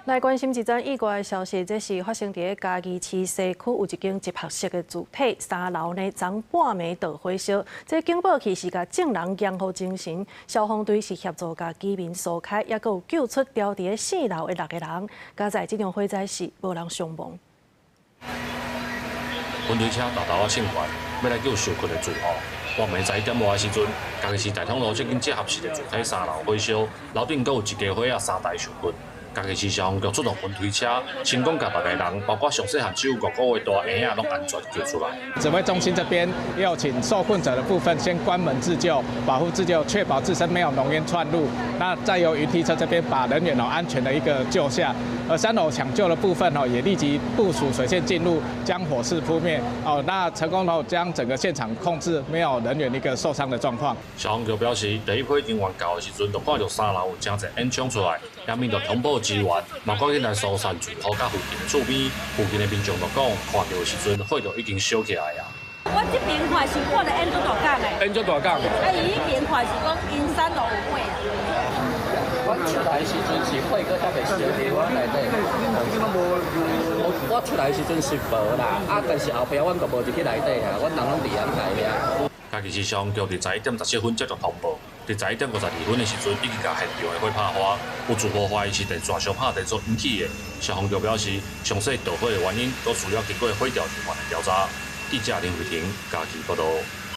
来关心一则意外的消息，这是发生在嘉义市西区有一间集合式的主体3楼呢，昨半暝大火烧。这警报器是甲证人养护精神，消防队是协助甲居民疏开，也有救出掉伫4楼的6个人。加在这场火灾时，无人伤亡。分队车大头醒悬，要来救受困的住户。半暝11点外的时阵，嘉义市大通路这间集合式的主体3楼火烧，楼顶阁有1家伙仔3台受困。嘉义市消防局出动分推车，成功把6个人，包括上细汉只有5个月大的婴仔，拢安全救出来。指挥中心这边要请受困者的部分先关门自救，保护自救，确保自身没有浓烟窜入。那再由云梯车这边把人员安全的一个救下。而3楼抢救的部分也立即部署水线进入，将火势扑灭。那成功将整个现场控制，没有人员一个受伤的状况。消防局表示，第一批人员到的时阵，就看到3楼有真侪烟冲出来，也面对通报支援，嘛赶紧来疏散住户甲附近的厝边。附近的民众就讲，看到的时阵，火就已经烧起来啊。我这边看是看到烟足大港的，烟足大港。伊迄边看是讲因3楼有火。我出来的时阵是火搁还袂烧伫我内底，我出来的时阵是无啦，但是后壁阮就无入去内底啊，阮人拢伫阳台遐。嘉义市消防局伫11点17分接到通报，伫11点52分的时阵，已经甲现场的火拍花，有住户怀疑是电线相拍电所引起的。消防局表示，详细导火的原因，都需要经过火调人员的调查。记者林慧婷，嘉义报道。